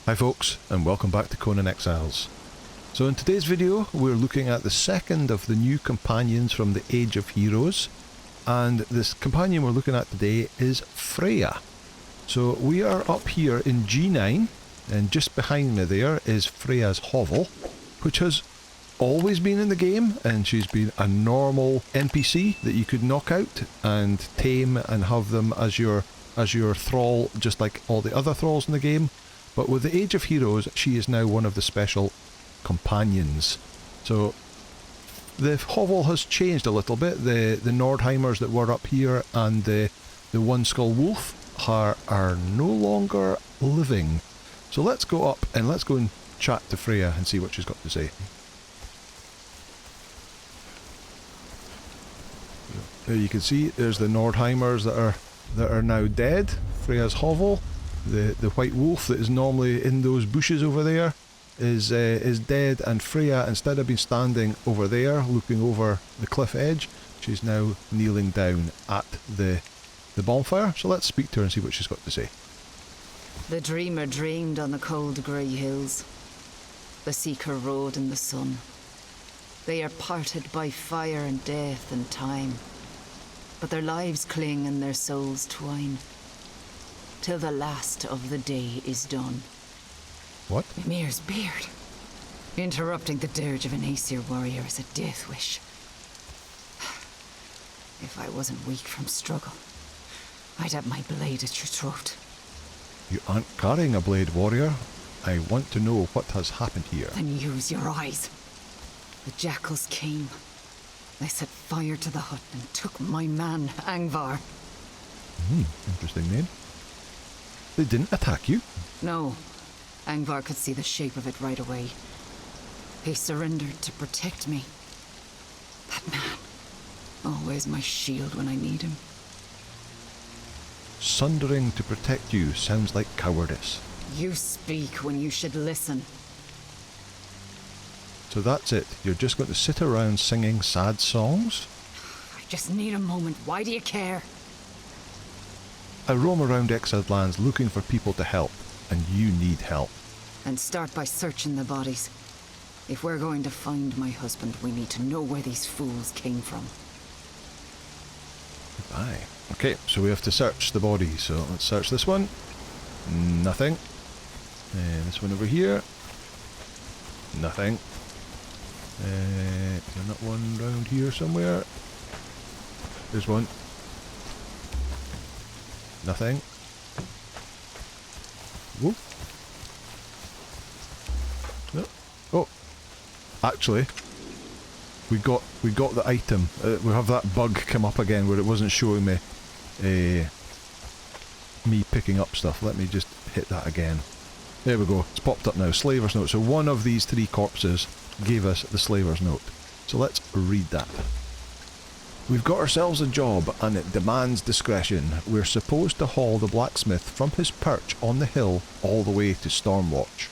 Hi folks, and welcome back to Conan Exiles. So in today's video we're looking at the second of the new companions from the Age of Heroes, and this companion we're looking at today is Freya. So we are up here in G9, and just behind me there is Freya's hovel, which has always been in the game, and she's been a normal NPC that you could knock out and tame and have them as your thrall, just like all the other thralls in the game. But with the Age of Heroes, she is now one of the special companions. So the hovel has changed a little bit. The Nordheimers that were up here and the One Skull Wolf are no longer living. So let's go up and let's go and chat to Freya and see what she's got to say. There you can see there's the Nordheimers that are now dead. Freya's hovel. The white wolf that is normally in those bushes over there is dead, and Freya, instead of being standing over there looking over the cliff edge, she's now kneeling down at the bonfire. So let's speak to her and see what she's got to say. The dreamer dreamed on the cold grey hills. The seeker rode in the sun. They are parted by fire and death and time, but their lives cling and their souls twine, till the last of the day is done. What? Mimir's beard. Interrupting the dirge of an Aesir warrior is a death wish. If I wasn't weak from struggle, I'd have my blade at your throat. You aren't carrying a blade, warrior. I want to know what has happened here. Then use your eyes. The jackals came. They set fire to the hut and took my man, Angvar. Interesting name. They didn't attack you? No. Angvar could see the shape of it right away. He surrendered to protect me. That man. Always my shield when I need him. Sundering to protect you sounds like cowardice. You speak when you should listen. So that's it. You're just going to sit around singing sad songs? I just need a moment. Why do you care? I roam around Exiled lands looking for people to help, and you need help. And start by searching the bodies. If we're going to find my husband, we need to know where these fools came from. Goodbye. Okay, so we have to search the bodies. So let's search this one. Nothing. And this one over here. Nothing. Is there not one round here somewhere? There's one. Nothing. Whoop. No. Oh, actually, we got the item. We have that bug come up again where it wasn't showing me me picking up stuff. Let me just hit that again. There we go. It's popped up now. Slaver's note. So one of these three corpses gave us the slaver's note. So let's read that. We've got ourselves a job, and it demands discretion. We're supposed to haul the blacksmith from his perch on the hill all the way to Stormwatch.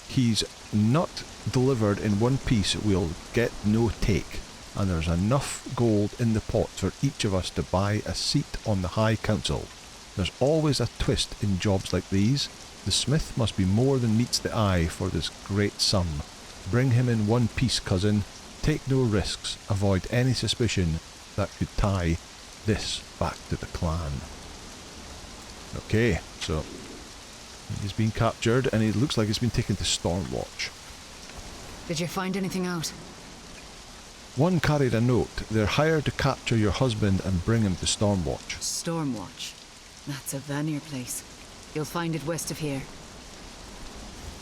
He's not delivered in one piece, we'll get no take, and there's enough gold in the pot for each of us to buy a seat on the High Council. There's always a twist in jobs like these. The smith must be more than meets the eye for this great sum. Bring him in one piece, cousin. Take no risks. Avoid any suspicion that could tie this back to the clan. Okay, so he's been captured and it looks like he's been taken to Stormwatch. Did you find anything out? One carried a note. They're hired to capture your husband and bring him to Stormwatch. Stormwatch. That's a Vanir place. You'll find it west of here.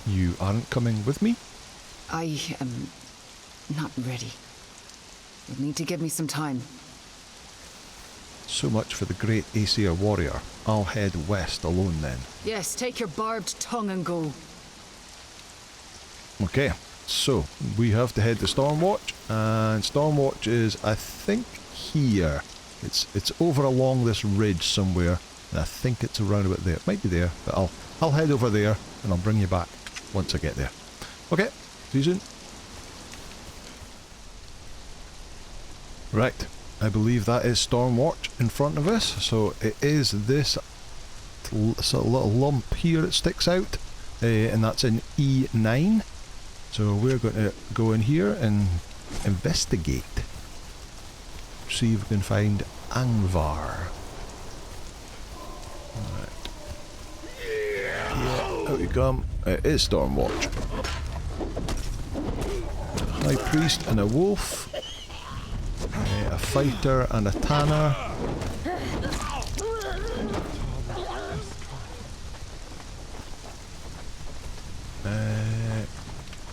You aren't coming with me? I am not ready. You'll need to give me some time. So much for the great Aesir warrior. I'll head west alone then. Yes, take your barbed tongue and go. Okay, so we have to head to Stormwatch, and Stormwatch is, I think, here. It's over along this ridge somewhere, and I think it's around about there. It might be there, but I'll head over there and I'll bring you back once I get there. Okay, see you soon. Right, I believe that is Stormwatch in front of us, so it is this sort of little lump here that sticks out. and that's in E9. So we're going to go in here and investigate. See if we can find Angvar. Alright. Yeah, out you come. It is Stormwatch. High priest and a wolf. A fighter and a tanner.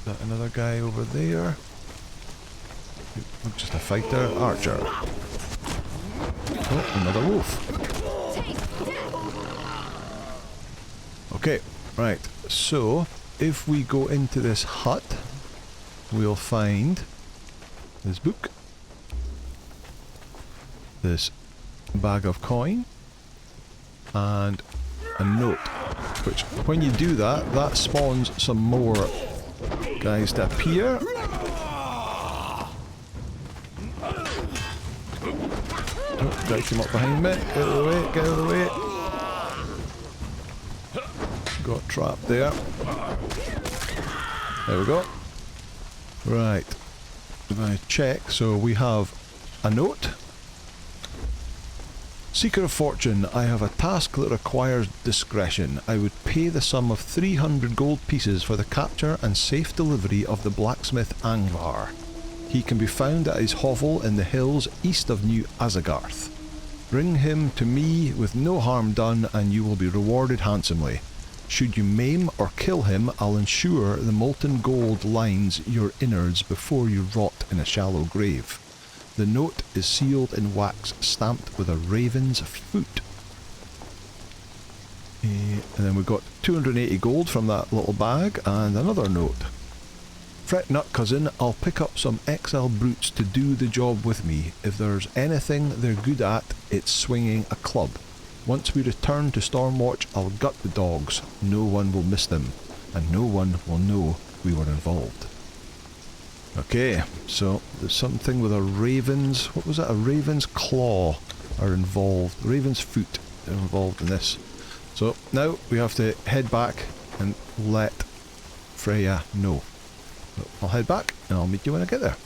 That another guy over there. Just a fighter, archer. Oh, another wolf. Okay, right. So if we go into this hut, we'll find this book, this bag of coin, and a note. Which, when you do that, that spawns some more guys to appear. Oh, guy came up behind me. Get out of the way, get out of the way. Got trapped there. There we go. Right. If I check, so we have a note. Seeker of Fortune, I have a task that requires discretion. I would pay the sum of 300 gold pieces for the capture and safe delivery of the blacksmith Angvar. He can be found at his hovel in the hills east of New Asagarth. Bring him to me with no harm done and you will be rewarded handsomely. Should you maim or kill him, I'll ensure the molten gold lines your innards before you rot in a shallow grave. The note is sealed in wax, stamped with a raven's foot. And then we've got 280 gold from that little bag, and another note. Fret not, cousin, I'll pick up some exile brutes to do the job with me. If there's anything they're good at, it's swinging a club. Once we return to Stormwatch, I'll gut the dogs. No one will miss them, and no one will know we were involved. Okay, so there's something with a raven's, what was it? A raven's claw are involved. Raven's foot are involved in this. So now we have to head back and let Freya know. So I'll head back and I'll meet you when I get there.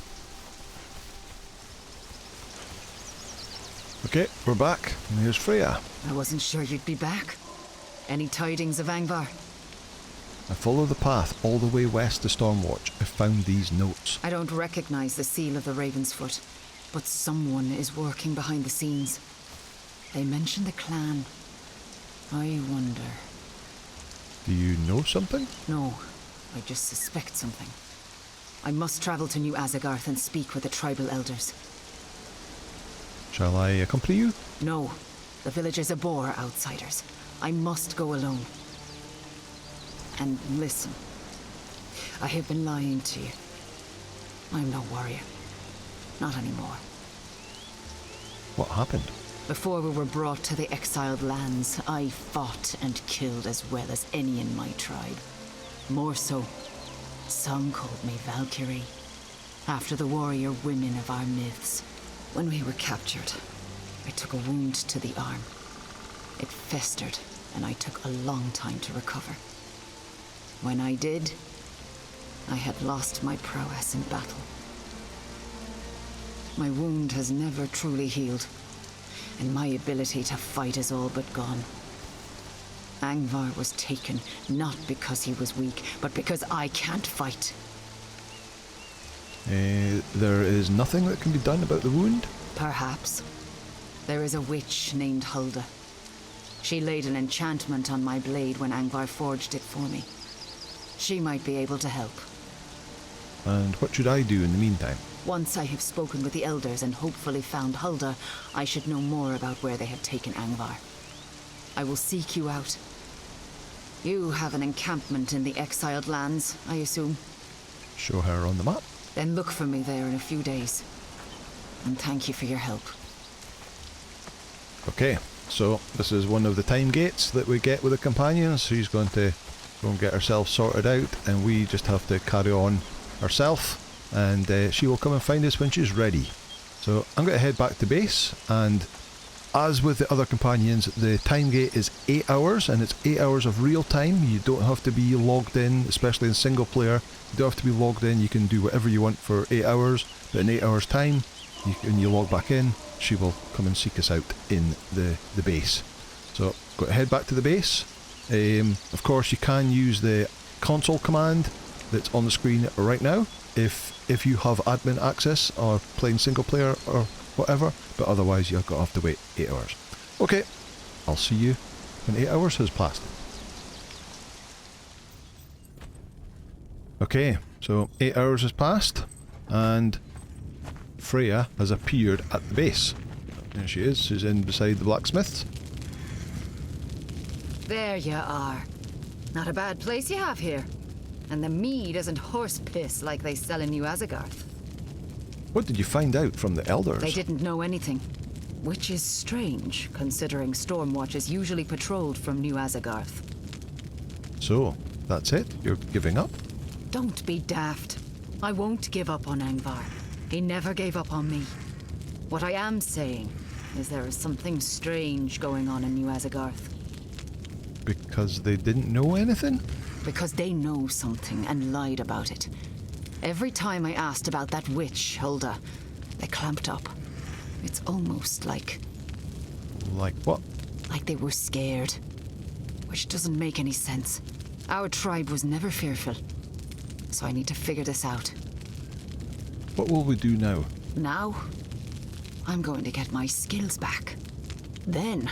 Okay, we're back, and here's Freya. I wasn't sure you'd be back. Any tidings of Angvar? I follow the path all the way west to Stormwatch. I found these notes. I don't recognize the seal of the Raven's Foot, but someone is working behind the scenes. They mention the clan. I wonder... Do you know something? No, I just suspect something. I must travel to New Asagarth and speak with the tribal elders. Shall I accompany you? No, the villagers abhor outsiders. I must go alone. And listen, I have been lying to you. I'm no warrior. Not anymore. What happened? Before we were brought to the exiled lands, I fought and killed as well as any in my tribe. More so, some called me Valkyrie, after the warrior women of our myths. When we were captured, I took a wound to the arm. It festered, and I took a long time to recover. When I did, I had lost my prowess in battle. My wound has never truly healed, and my ability to fight is all but gone. Angvar was taken, not because he was weak, but because I can't fight. There is nothing that can be done about the wound? Perhaps. There is a witch named Hulda. She laid an enchantment on my blade when Angvar forged it for me. She might be able to help. And what should I do in the meantime? Once I have spoken with the elders and hopefully found Hulda, I should know more about where they have taken Angvar. I will seek you out. You have an encampment in the exiled lands, I assume? Show her on the map. Then look for me there in a few days. And thank you for your help. Okay, so this is one of the time gates that we get with the companion. She's going to go and get herself sorted out, and we just have to carry on ourselves, and she will come and find us when she's ready. So I'm going to head back to base and as with the other companions, the time gate is 8 hours, and it's 8 hours of real time. You don't have to be logged in, especially in single player. You don't have to be logged in. You can do whatever you want for 8 hours, but in 8 hours time, when you log back in, she will come and seek us out in the base. So, go head back to the base. Of course, you can use the console command that's on the screen right now if you have admin access or playing single player or whatever, but otherwise you're going to have to wait 8 hours. Okay, I'll see you when 8 hours has passed. Okay, so 8 hours has passed, and Freya has appeared at the base. There she is, she's in beside the blacksmiths. There you are. Not a bad place you have here. And the mead isn't horse piss like they sell in New Asagarth. What did you find out from the elders? They didn't know anything. Which is strange, considering Stormwatch is usually patrolled from New Asagarth. So, that's it? You're giving up? Don't be daft. I won't give up on Angvar. He never gave up on me. What I am saying is there is something strange going on in New Asagarth. Because they didn't know anything? Because they know something and lied about it. Every time I asked about that witch, Hulda, they clamped up. It's almost like... Like what? Like they were scared. Which doesn't make any sense. Our tribe was never fearful. So I need to figure this out. What will we do now? Now, I'm going to get my skills back. Then,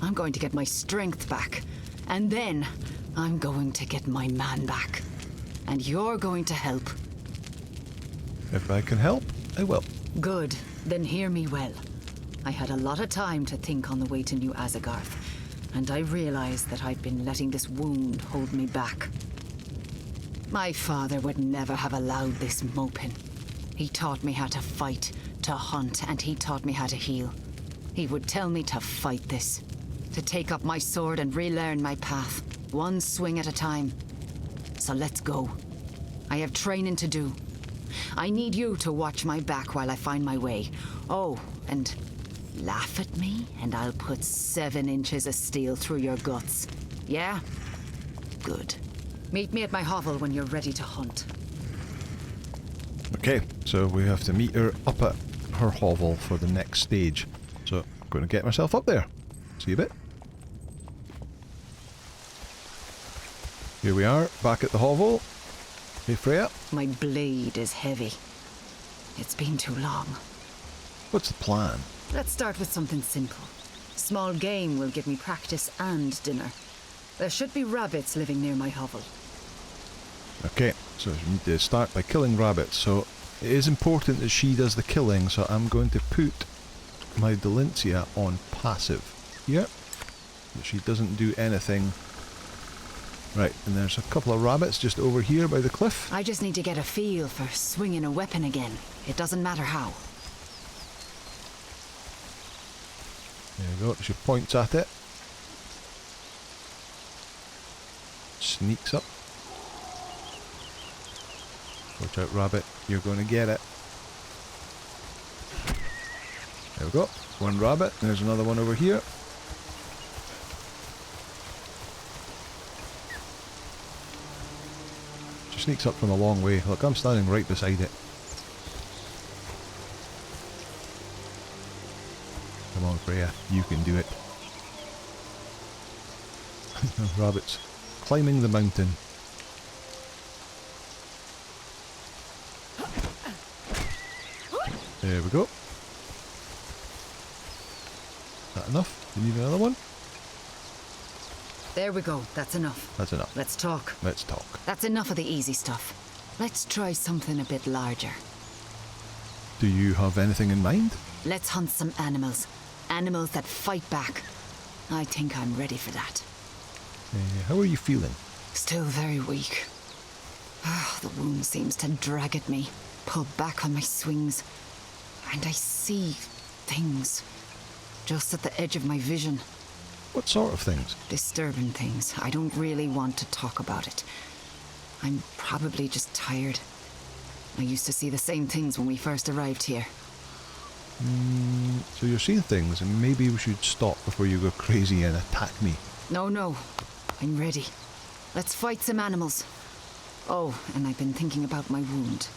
I'm going to get my strength back. And then, I'm going to get my man back. And you're going to help. If I can help, I will. Good. Then hear me well. I had a lot of time to think on the way to New Asagarth, and I realized that I'd been letting this wound hold me back. My father would never have allowed this moping. He taught me how to fight, to hunt, and he taught me how to heal. He would tell me to fight this, to take up my sword and relearn my path, one swing at a time. So let's go. I have training to do. I need you to watch my back while I find my way. Oh, and laugh at me, and I'll put 7 inches of steel through your guts. Yeah? Good. Meet me at my hovel when you're ready to hunt. Okay, so we have to meet her up at her hovel for the next stage. So, I'm going to get myself up there. See you a bit. Here we are, back at the hovel. Hey Freya. My blade is heavy. It's been too long. What's the plan? Let's start with something simple. Small game will give me practice and dinner. There should be rabbits living near my hovel. Okay, so we need to start by killing rabbits. So it is important that she does the killing, so I'm going to put my Delincia on passive here. So she doesn't do anything. Right, and there's a couple of rabbits just over here by the cliff. I just need to get a feel for swinging a weapon again. It doesn't matter how. There you go, she points at it. Sneaks up. Watch out, rabbit, you're going to get it. There we go, one rabbit, there's another one over here. She sneaks up from a long way. Look, I'm standing right beside it. Come on, Freya, you can do it. Rabbits climbing the mountain. There we go. Is that enough? Do you need another one? There we go. That's enough. That's enough. Let's talk. Let's talk. That's enough of the easy stuff. Let's try something a bit larger. Do you have anything in mind? Let's hunt some animals. Animals that fight back. I think I'm ready for that. How are you feeling? Still very weak. The wound seems to drag at me, pull back on my swings. And I see things just at the edge of my vision. What sort of things? Disturbing things. I don't really want to talk about it. I'm probably just tired. I used to see the same things when we first arrived here. So you're seeing things, and maybe we should stop before you go crazy and attack me. No. I'm ready. Let's fight some animals. Oh, and I've been thinking about my wound.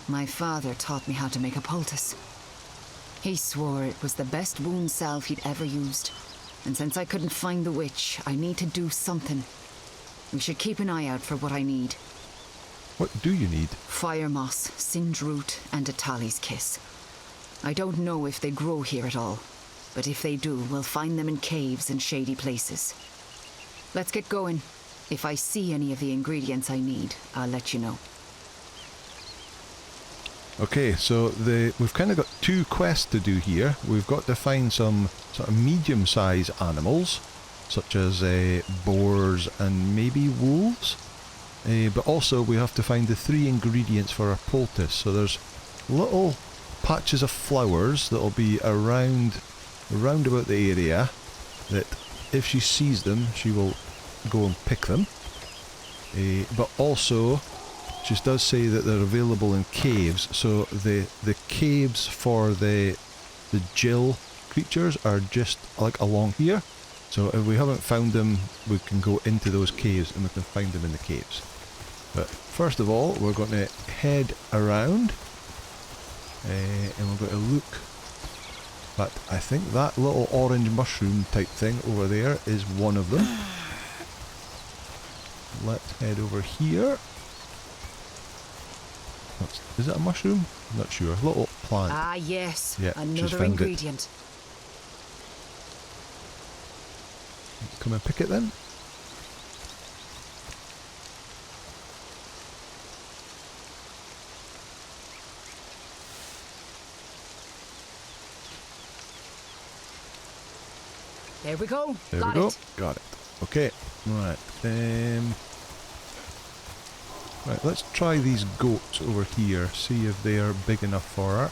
My father taught me how to make a poultice. He swore it was the best wound salve he'd ever used. And since I couldn't find the witch, I need to do something. We should keep an eye out for what I need. What do you need? Fire moss, singe root, and a tally's kiss. I don't know if they grow here at all, but if they do, we'll find them in caves and shady places. Let's get going. If I see any of the ingredients I need, I'll let you know. Okay, so we've kind of got two quests to do here. We've got to find some sort of medium-sized animals, such as boars and maybe wolves. But also we have to find the 3 ingredients for our poultice. So there's little patches of flowers that'll be around about the area, that if she sees them, she will go and pick them. But also, she does say that they're available in caves, so the caves for the Jill creatures are just like along here. So if we haven't found them, we can go into those caves and we can find them in the caves. But first of all, we're going to head around and we're going to look. But I think that little orange mushroom type thing over there is one of them. Let's head over here. Is it a mushroom? I'm not sure. A little plant. Ah, yes. Yeah, she's another found ingredient. Come and pick it then. There we go. There Got we go. it. Got it. Okay. Right. Right, let's try these goats over here, see if they are big enough for her.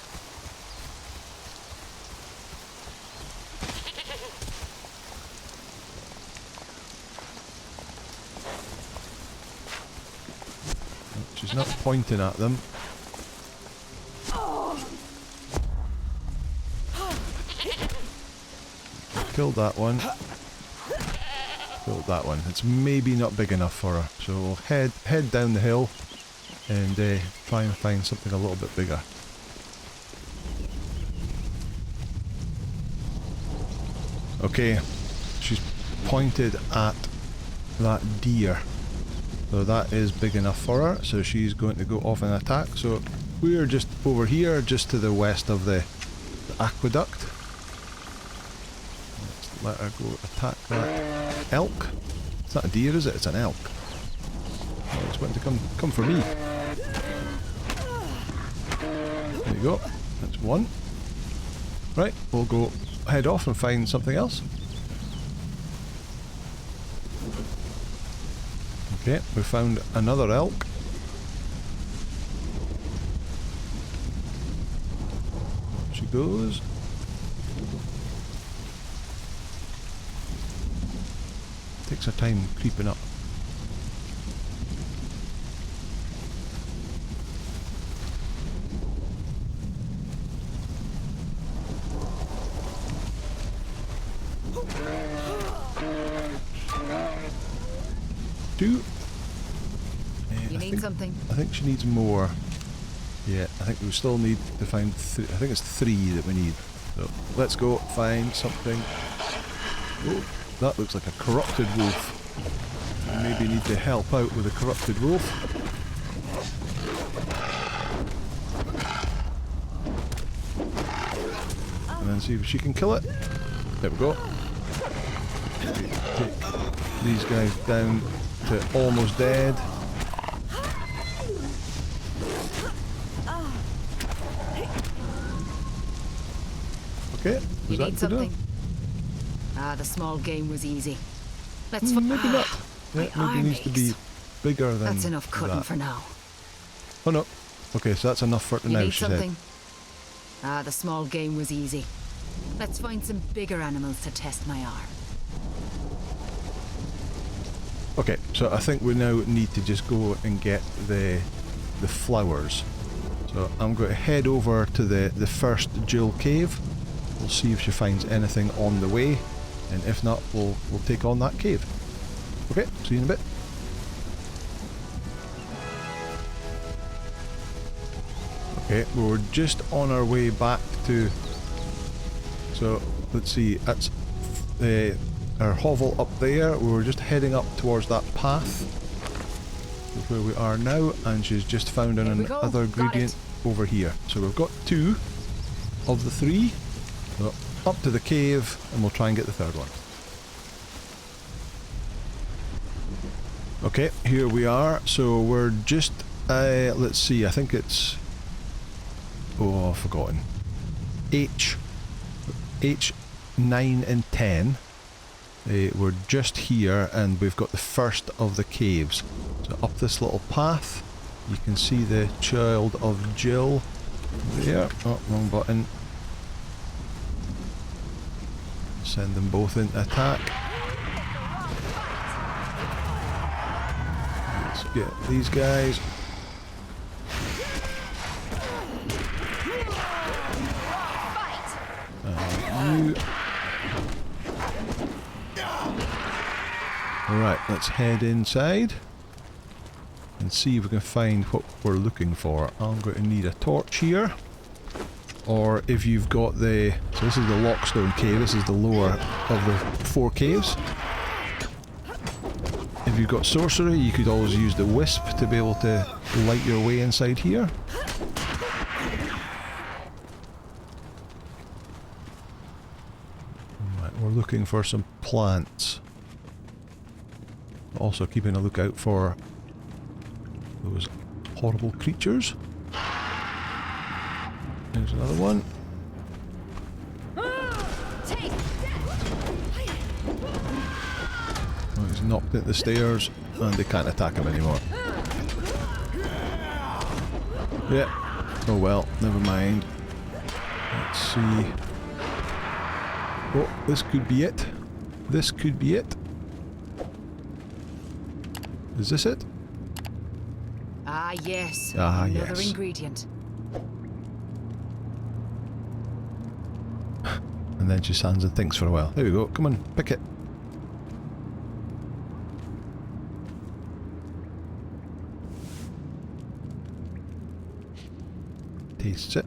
She's not pointing at them. Killed that one. Killed that one. It's maybe not big enough for her, so we'll head down the hill and try and find something a little bit bigger. Okay, she's pointed at that deer, so that is big enough for her, so she's going to go off and attack. So we're just over here, just to the west of the aqueduct. Let's let her go attack that elk. It's not a deer, is it? It's an elk. Oh, it's wanting to come for me. There you go. That's one. Right, we'll go head off and find something else. Okay, we found another elk. She goes. Takes her time creeping up. You need something? I think she needs more. Yeah, I think we still need to find I think it's 3 that we need. So let's go find something. Oh, that looks like a corrupted wolf. We maybe need to help out with a corrupted wolf. And then see if she can kill it. There we go. Take these guys down to almost dead. Okay, You was need that something? good? Ah, the small game was easy. Let's Maybe not. Yeah, my maybe needs to be bigger than That's enough cutting that. for now. Oh no. Okay, so that's enough for You now, need she said. something? Ah, the small game was easy. Let's find some bigger animals to test my arm. Okay, so I think we now need to just go and get the flowers. So So I'm going to head over to the first Jill cave. We'll see if she finds anything on the way, and if not, we'll take on that cave. Okay, see you in a bit. Okay, we're just on our way back to... So, let's see, that's our hovel up there. We were just heading up towards that path. That's where we are now, and she's just found another ingredient over here. So we've got 2 of the 3. So up to the cave, and we'll try and get the third one. Okay, here we are. So we're just, let's see, I think it's... Oh, I've forgotten. H 9 and 10. We're just here, and we've got the first of the caves. So up this little path, you can see the Child of Jill there. Oh, wrong button. Send them both into attack. Let's get these guys. Alright, let's head inside and see if we can find what we're looking for. I'm going to need a torch here. Or if you've got the... So this is the Lockstone Cave, this is the lower of the 4 caves. If you've got sorcery, you could always use the Wisp to be able to light your way inside here. Right, we're looking for some plants. Also keeping a lookout for those horrible creatures. There's another one. Oh, he's knocked at the stairs and they can't attack him anymore. Yeah. Oh well, never mind. Let's see. Oh, this could be it. This could be it. Is this it? Ah, yes. Ah, Another yes. ingredient. And then she stands and thinks for a while. There we go. Come on, pick it. Tastes it.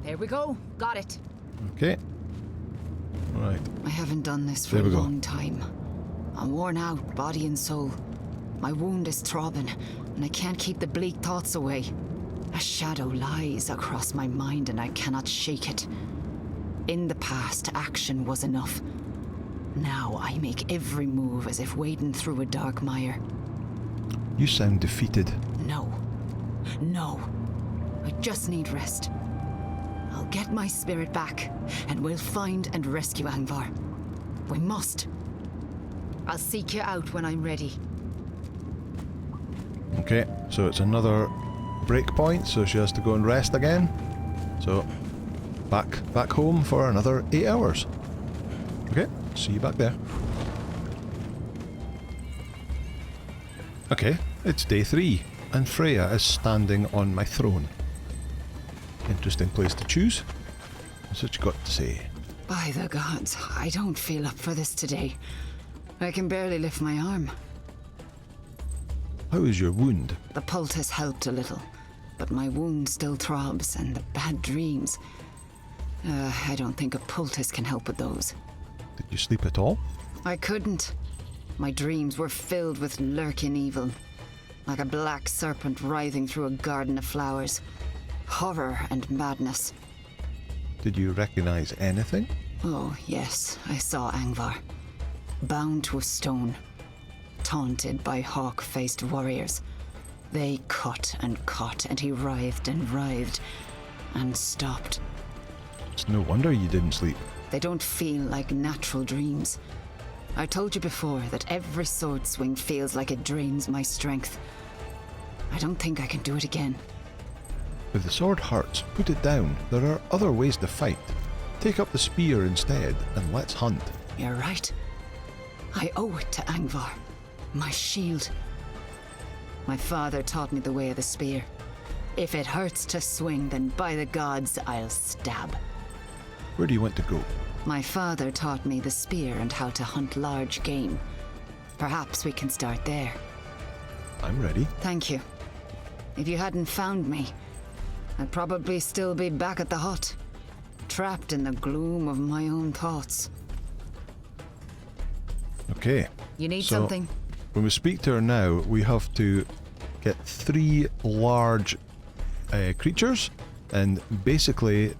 There we go. Got it. Okay. Right. I haven't done this for a long time. I'm worn out, body and soul. My wound is throbbing, and I can't keep the bleak thoughts away. A shadow lies across my mind, and I cannot shake it. In the past, action was enough. Now I make every move as if wading through a dark mire. You sound defeated. No. No. I just need rest. I'll get my spirit back, and we'll find and rescue Angvar. We must. I'll seek you out when I'm ready. Okay, so it's another break point, so she has to go and rest again. So, back home for another 8 hours. Okay, see you back there. Okay, it's day 3, and Freya is standing on my throne. Interesting place to choose. What's what you got to say? By the gods, I don't feel up for this today. I can barely lift my arm. How is your wound? The poultice helped a little, but my wound still throbs, and the bad dreams. I don't think a poultice can help with those. Did you sleep at all? I couldn't. My dreams were filled with lurking evil, like a black serpent writhing through a garden of flowers. Horror and madness. Did you recognize anything? Oh, yes, I saw Angvar. Bound to a stone, taunted by hawk-faced warriors. They cut, and he writhed and stopped. It's no wonder you didn't sleep. They don't feel like natural dreams. I told you before that every sword swing feels like it drains my strength. I don't think I can do it again. If the sword hurts, put it down. There are other ways to fight. Take up the spear instead, and let's hunt. You're right. I owe it to Angvar. My shield. My father taught me the way of the spear. If it hurts to swing, then by the gods, I'll stab. Where do you want to go? My father taught me the spear and how to hunt large game. Perhaps we can start there. I'm ready. Thank you. If you hadn't found me, I'd probably still be back at the hut, trapped in the gloom of my own thoughts. Okay. You need so something? When we speak to her now, we have to get 3 large creatures, and basically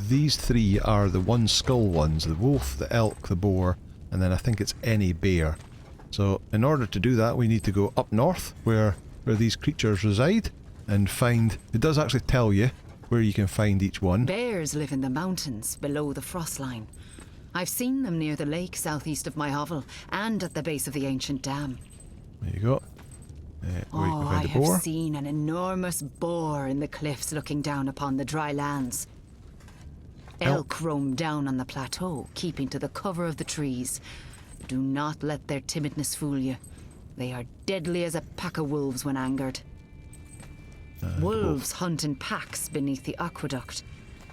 these 3 are the one skull ones: the wolf, the elk, the boar, and then I think it's any bear. So in order to do that, we need to go up north where these creatures reside and find... It does actually tell you where you can find each one. Bears live in the mountains below the frost line. I've seen them near the lake southeast of my hovel and at the base of the ancient dam. There you go. Wait, Oh, we I find a have boar. seen an enormous boar in the cliffs looking down upon the dry lands. Elk roam down on the plateau, keeping to the cover of the trees. Do not let their timidness fool you. They are deadly as a pack of wolves when angered. Wolves hunt in packs beneath the aqueduct.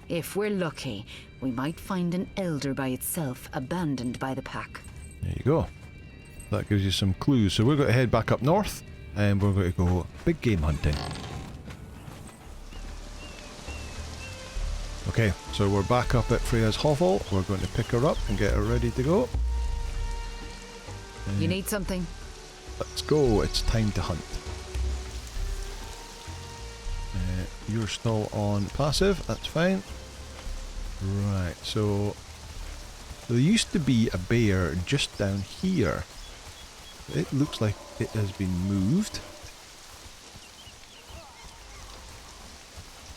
If we're lucky, we might find an elder by itself, abandoned by the pack. There you go. That gives you some clues. So we're going to head back up north, and we're going to go big game hunting. Okay, so we're back up at Freya's hovel. We're going to pick her up and get her ready to go. You need something? Let's go. It's time to hunt. You're still on passive. That's fine. Right, so there used to be a bear just down here. It looks like it has been moved.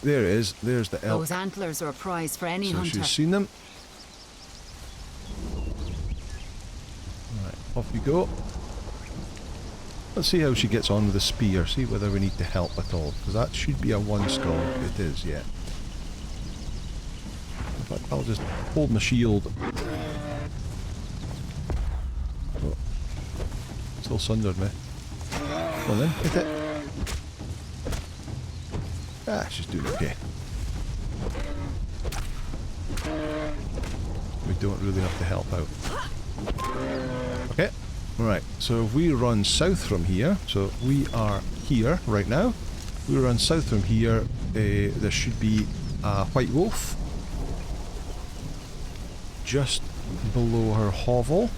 There it is. There's the elk. Those antlers are a prize for any So hunter. she's seen them. Right, off you go. Let's see how she gets on with the spear. See whether we need to help at all. Because that should be a 1 skull. It is, yeah. In fact, I'll just hold my shield. Oh. Still sundered me. Come on then, hit it. Ah, she's doing okay. We don't really have to help out. Okay, right, so if we run south from here, so we are here right now. We run south from here, there should be a white wolf just below her hovel.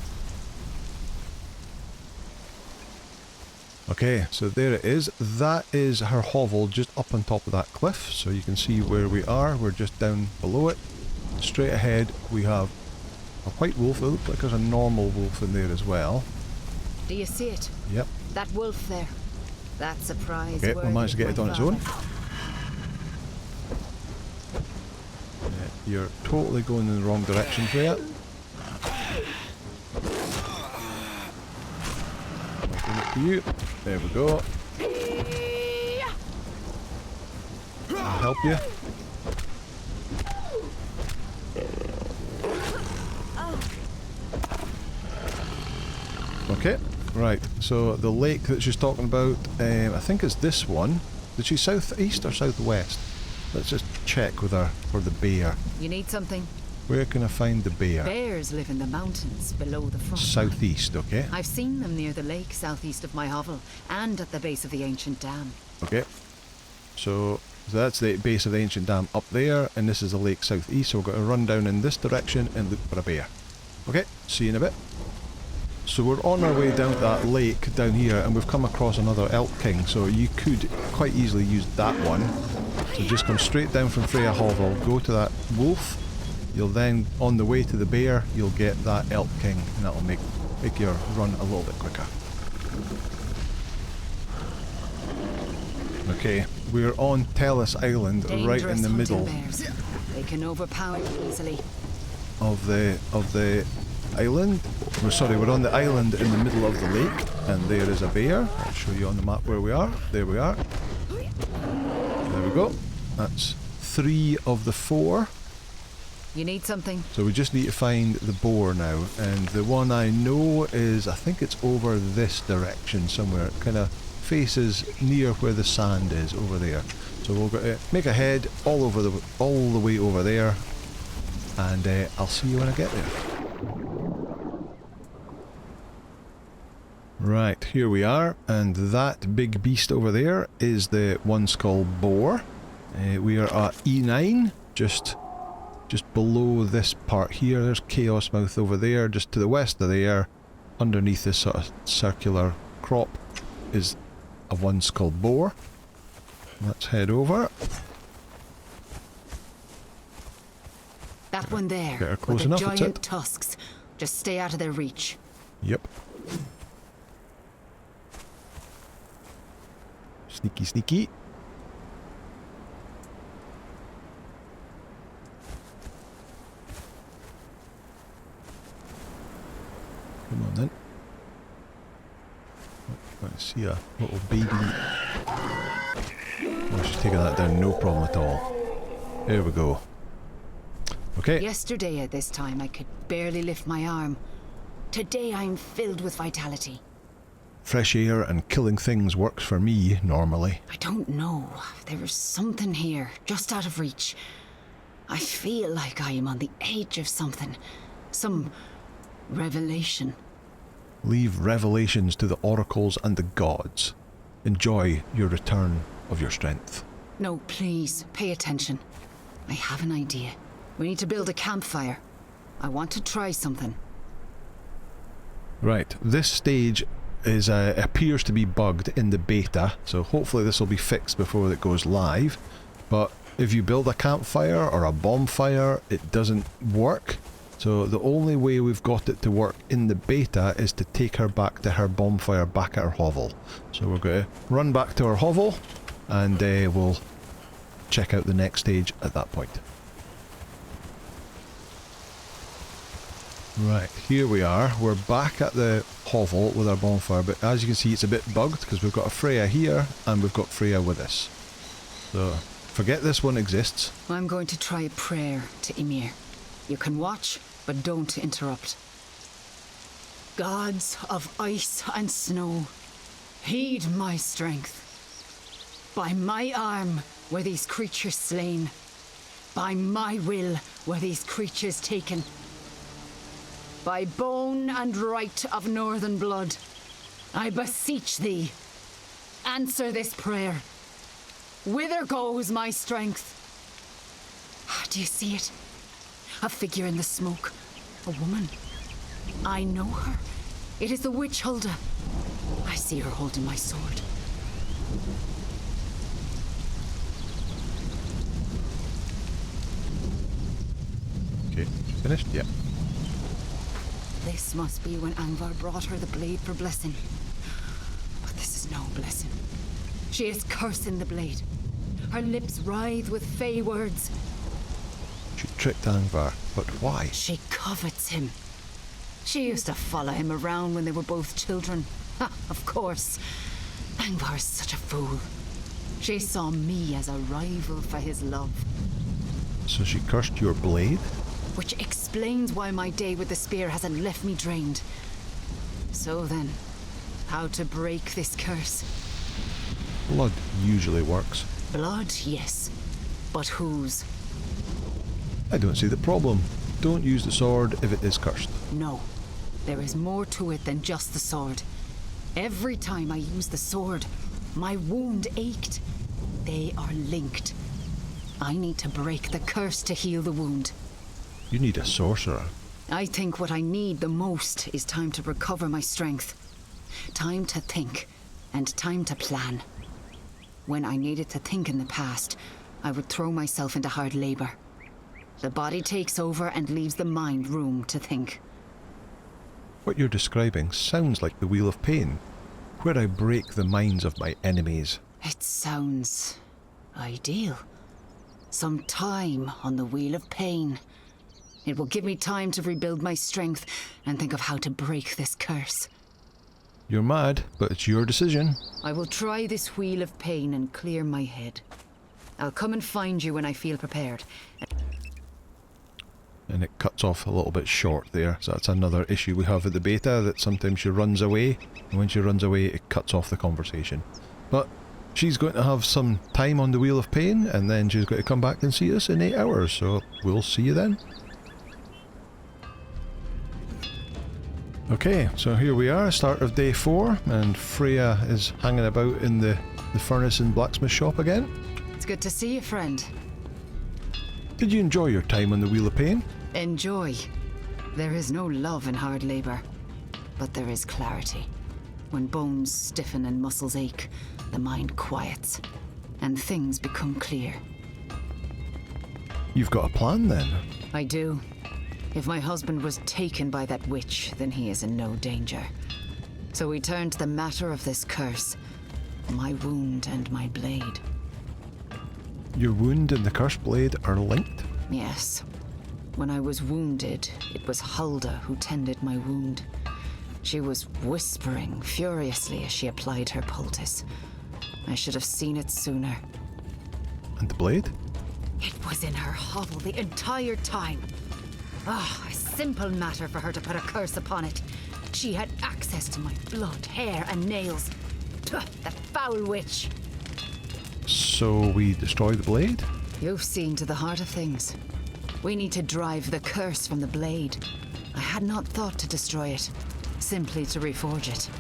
Okay, so there it is. That is her hovel just up on top of that cliff, so you can see where we are. We're just down below it. Straight ahead we have a white wolf. It looks like there's a normal wolf in there as well. Do you see it? Yep. That wolf there. That's a prize. Okay, we managed to get it on its own. You're totally going in the wrong direction, Freya. You. There we go. I'll help you. Okay, right, so the lake that she's talking about, I think it's this one. Did she southeast or southwest? Let's just check with her for the bear. You need something? Where can I find the bear? Bears live in the mountains below the frost. Southeast, okay. I've seen them near the lake southeast of my hovel and at the base of the ancient dam. Okay. So that's the base of the ancient dam up there, and this is the lake southeast, so we're going to run down in this direction and look for a bear. Okay, see you in a bit. So we're on our way down to that lake down here, and we've come across another elk king, so you could quite easily use that one. So just come straight down from Freya Hovel, go to that wolf. You'll then, on the way to the bear, you'll get that elk king, and that'll make your run a little bit quicker. Okay, we're on Tellis Island, right in the middle bears. They can overpower easily. of the island. We're on the island in the middle of the lake, and there is a bear. I'll show you on the map where we are. There we are. There we go. That's 3 of the 4. You need something? So we just need to find the boar now, and the one I know is, I think it's over this direction somewhere. It kind of faces near where the sand is, over there. So we'll go to make a head all the way over there, and I'll see you when I get there. Right, here we are, and that big beast over there is the one skull boar. We are at E9, just below this part here. There's Chaos Mouth over there, just to the west of there, underneath this sort of circular crop is a one skull boar. Let's head over. That one there, Get her close with enough, the that's giant it. tusks. Just stay out of their reach. Yep. Sneaky, sneaky. Come on then. I see a little baby. Oh, she's taking that down, no problem at all. There we go. Okay. Yesterday at this time I could barely lift my arm. Today I'm filled with vitality. Fresh air and killing things works for me, normally. I don't know. There is something here, just out of reach. I feel like I am on the edge of something. Some revelation. Leave revelations to the oracles and the gods. Enjoy your return of your strength. No, please, pay attention. I have an idea. We need to build a campfire. I want to try something. Right, this stage is appears to be bugged in the beta, so hopefully this will be fixed before it goes live. But if you build a campfire or a bonfire, it doesn't work. So the only way we've got it to work in the beta is to take her back to her bonfire back at her hovel. So we're going to run back to her hovel, and we'll check out the next stage at that point. Right, here we are. We're back at the hovel with our bonfire, but as you can see it's a bit bugged because we've got a Freya here and we've got Freya with us. So, forget this one exists. I'm going to try a prayer to Ymir. You can watch, but don't interrupt. Gods of ice and snow, heed my strength. By my arm were these creatures slain. By my will were these creatures taken. By bone and right of northern blood, I beseech thee, answer this prayer. Whither goes my strength? Do you see it? A figure in the smoke. A woman. I know her. It is the witch Hulda. I see her holding my sword. Okay, finished? Yeah. This must be when Angvar brought her the blade for blessing. But this is no blessing. She is cursing the blade. Her lips writhe with fey words. She tricked Angvar, but why? She covets him. She used to follow him around when they were both children. Ha, of course. Angvar is such a fool. She saw me as a rival for his love. So she cursed your blade? Which explains why my day with the spear hasn't left me drained. So then, how to break this curse? Blood usually works. Blood, yes. But whose? I don't see the problem. Don't use the sword if it is cursed. No. There is more to it than just the sword. Every time I used the sword, my wound ached. They are linked. I need to break the curse to heal the wound. You need a sorcerer. I think what I need the most is time to recover my strength. Time to think, and time to plan. When I needed to think in the past, I would throw myself into hard labor. The body takes over and leaves the mind room to think. What you're describing sounds like the Wheel of Pain, where I break the minds of my enemies. It sounds ideal. Some time on the Wheel of Pain. It will give me time to rebuild my strength and think of how to break this curse. You're mad, but it's your decision. I will try this Wheel of Pain and clear my head. I'll come and find you when I feel prepared. And it cuts off a little bit short there, so that's another issue we have with the beta, that sometimes she runs away, and when she runs away it cuts off the conversation. But she's going to have some time on the Wheel of Pain, and then she's going to come back and see us in 8 hours, so we'll see you then. Okay, so here we are, start of day 4, and Freya is hanging about in the furnace and blacksmith shop again. It's good to see you, friend. Did you enjoy your time on the Wheel of Pain? Enjoy. There is no love in hard labor, but there is clarity. When bones stiffen and muscles ache, the mind quiets, and things become clear. You've got a plan then? I do. If my husband was taken by that witch, then he is in no danger. So we turn to the matter of this curse, my wound and my blade. Your wound and the cursed blade are linked? Yes. When I was wounded, it was Hulda who tended my wound. She was whispering furiously as she applied her poultice. I should have seen it sooner. And the blade? It was in her hovel the entire time. Ah, a simple matter for her to put a curse upon it. She had access to my blood, hair, and nails. Tuh, that foul witch. So we destroy the blade? You've seen to the heart of things. We need to drive the curse from the blade. I had not thought to destroy it, simply to reforge it.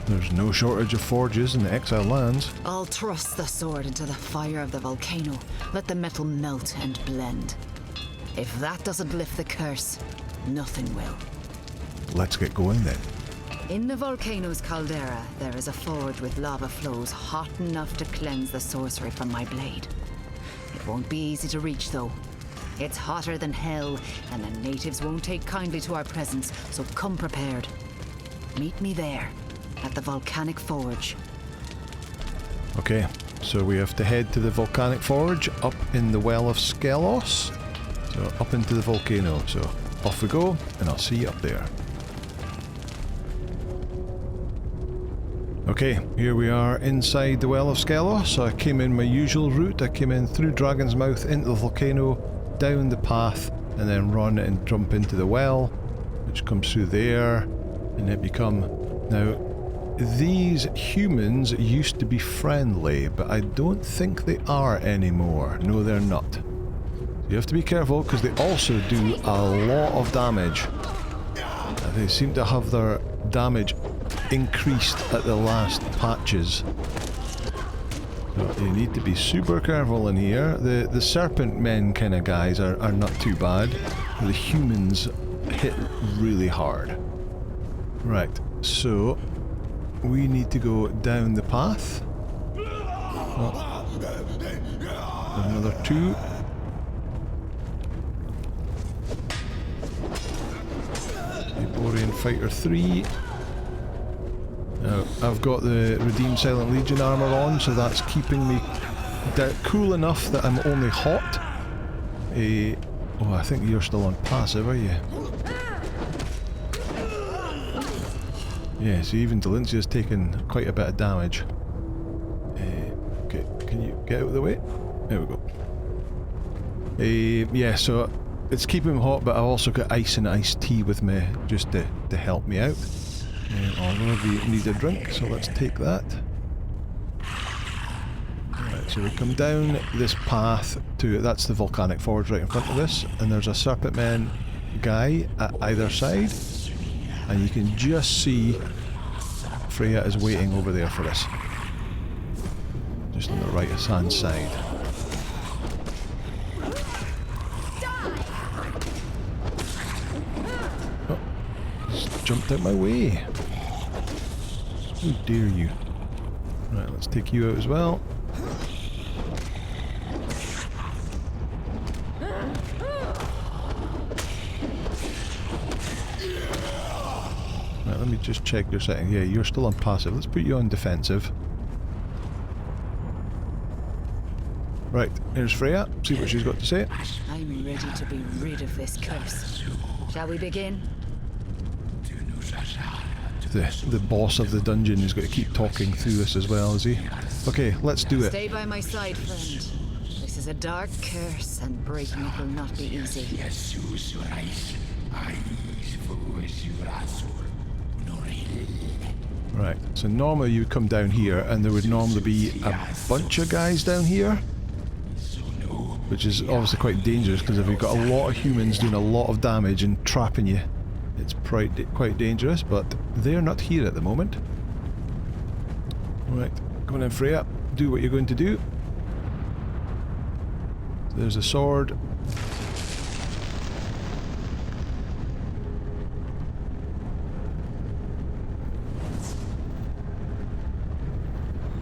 There's no shortage of forges in the Exile lands. I'll thrust the sword into the fire of the volcano, let the metal melt and blend. If that doesn't lift the curse, nothing will. Let's get going then. In the volcano's caldera, there is a forge with lava flows hot enough to cleanse the sorcery from my blade. It won't be easy to reach, though. It's hotter than hell, and the natives won't take kindly to our presence, so come prepared. Meet me there, at the Volcanic Forge. Okay, so we have to head to the Volcanic Forge up in the Well of Skelos. So up into the volcano. So off we go, and I'll see you up there. Okay, here we are inside the Well of Skelos. So I came in my usual route. I came in through Dragon's Mouth into the volcano, down the path, and then run and jump into the well, which comes through there, and then become... Now, these humans used to be friendly, but I don't think they are anymore. No, they're not. You have to be careful, because they also do a lot of damage. They seem to have their damage increased at the last patches. So you need to be super careful in here. The serpent men kind of guys are not too bad. The humans hit really hard. Right, so we need to go down the path. Oh, another 2. Iborian Fighter 3. Now, I've got the Redeemed Silent Legion armor on, so that's keeping me cool enough that I'm only hot. Oh, I think you're still on passive, are you? Yeah, so even Delincia's taken quite a bit of damage. Okay, can you get out of the way? There we go. Yeah, so it's keeping me hot, but I've also got ice and iced tea with me just to help me out. Although we need a drink, so let's take that. Right, so we come down this path to... That's the Volcanic Forge right in front of us, and there's a Serpent Man guy at either side, and you can just see Freya is waiting over there for us. Just on the right-hand side. Oh, just jumped out my way. How dare you? Right, let's take you out as well. Right, let me just check your setting. Yeah, you're still on passive. Let's put you on defensive. Right, here's Freya. See what she's got to say. I'm ready to be rid of this curse. Shall we begin? The boss of the dungeon is going to keep talking through this as well, is he? Okay, let's do it. Stay by my side, friend. This is a dark curse, and breaking it will not be easy. Right, so normally you would come down here and there would normally be a bunch of guys down here, which is obviously quite dangerous because if you've got a lot of humans doing a lot of damage and trapping you, it's quite dangerous, but they're not here at the moment. Right, come on in, Freya, do what you're going to do. There's a sword.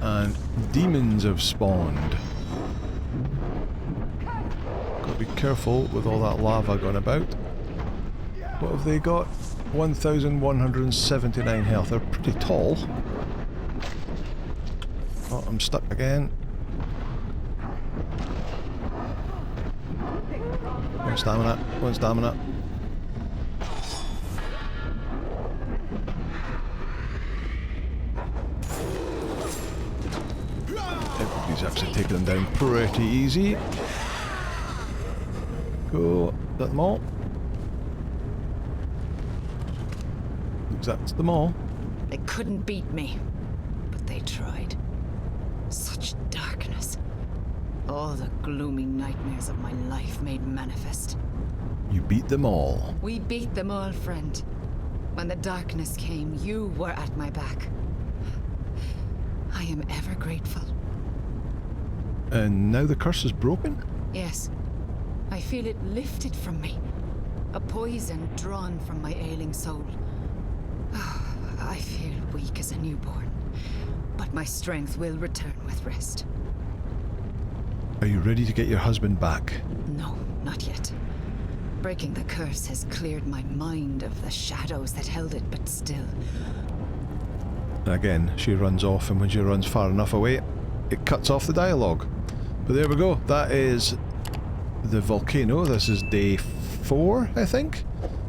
And demons have spawned. Got to be careful with all that lava going about. What have they got? 1,179 health. They're pretty tall. Oh, I'm stuck again. One stamina. One stamina. Everybody's actually taking them down pretty easy. Cool. Is that them all? Looks that's them all. They couldn't beat me, but they tried. Such darkness. All the gloomy nightmares of my life made manifest. You beat them all. We beat them all, friend. When the darkness came, you were at my back. I am ever grateful. And now the curse is broken? Yes. I feel it lifted from me. A poison drawn from my ailing soul. I feel weak as a newborn, but my strength will return with rest. Are you ready to get your husband back? No, not yet. Breaking the curse has cleared my mind of the shadows that held it, but still. Again, she runs off, and when she runs far enough away, it cuts off the dialogue. But there we go. That is the volcano. This is day 4, I think.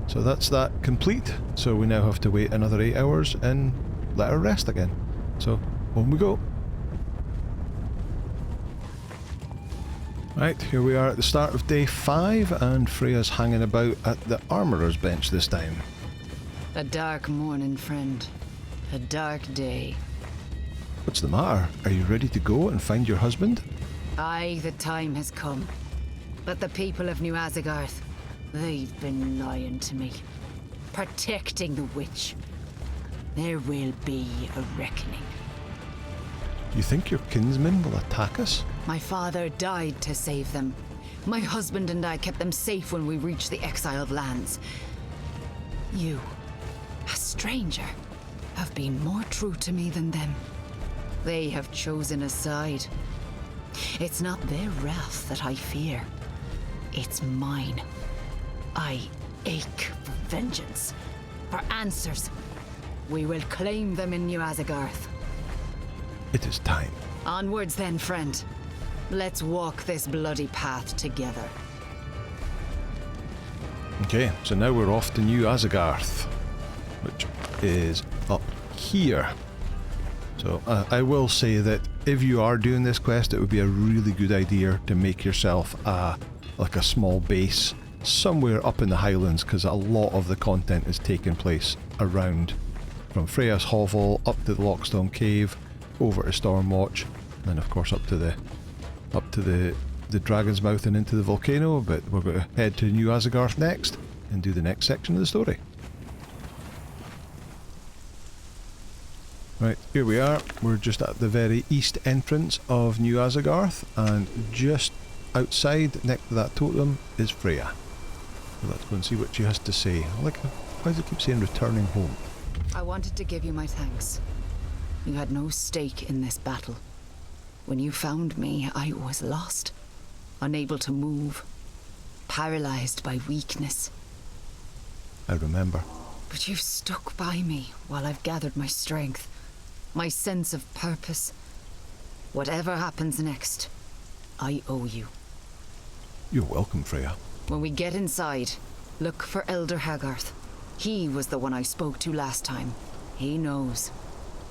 So that's that complete. So we now have to wait another 8 hours and let her rest again. So, on we go. Right, here we are at the start of day 5, and Freya's hanging about at the armourer's bench this time. A dark morning, friend. A dark day. What's the matter? Are you ready to go and find your husband? Aye, the time has come. But the people of New Asagarth, they've been lying to me. Protecting the witch. There will be a reckoning. You think your kinsmen will attack us? My father died to save them. My husband and I kept them safe when we reached the exiled lands. You, a stranger, have been more true to me than them. They have chosen a side. It's not their wrath that I fear. It's mine. I ache for vengeance, for answers. We will claim them in New Asagarth. It is time. Onwards then, friend. Let's walk this bloody path together. Okay, so now we're off to New Asagarth, which is up here. So I will say that if you are doing this quest, it would be a really good idea to make yourself like a small base somewhere up in the Highlands, because a lot of the content is taking place around from Freya's hovel up to the Lockstone Cave, over to Stormwatch, and then of course up to the Dragon's Mouth and into the volcano. But we're going to head to New Asagarth next and do the next section of the story. Right, here we are. We're just at the very east entrance of New Asagarth, and just outside, next to that totem, is Freya. So let's go and see what she has to say. I like, why does it keep saying returning home? I wanted to give you my thanks. You had no stake in this battle. When you found me, I was lost, unable to move, paralyzed by weakness. I remember. But you've stuck by me while I've gathered my strength, my sense of purpose. Whatever happens next, I owe you. You're welcome, Freya. When we get inside, look for Elder Hagarth. He was the one I spoke to last time. He knows.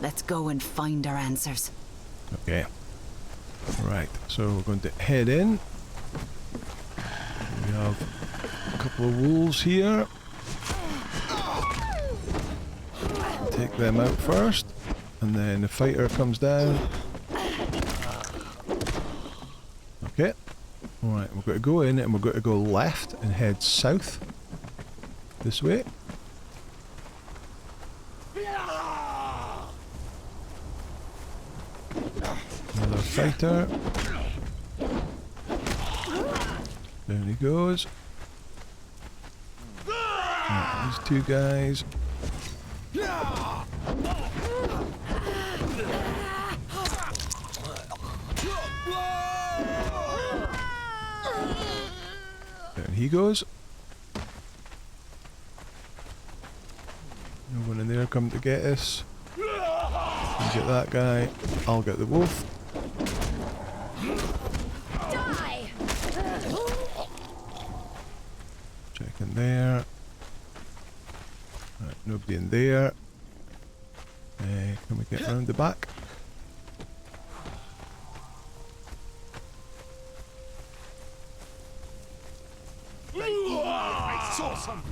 Let's go and find our answers. Okay. Right, so we're going to head in. We have a couple of wolves here. take them out first, and then the fighter comes down. Okay. Alright, we've got to go in and we've got to go left and head south. This way. Another fighter. Down he goes. Right, these two guys. Down he goes. No one in there come to get us. You get that guy. I'll get the wolf. Die. Check in there. Right, nobody in there. Can we get round the back? I saw some.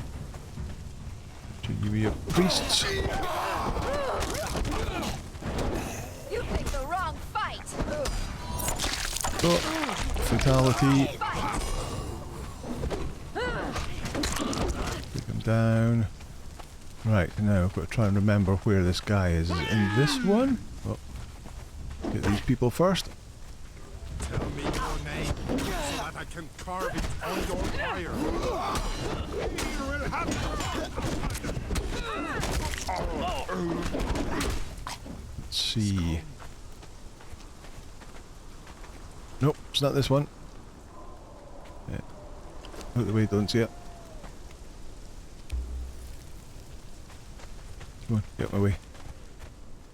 You be your priests. You picked the wrong fight. Oh, fatality. Fight. Take him down. Right, now I've got to try and remember where this guy is. Is it in this one? Oh, get these people first. Tell me your name so that I can carve it on your fire. You will have Let's see. Nope, it's not this one. Yeah. Out of the way, don't see it. Come on, get my way.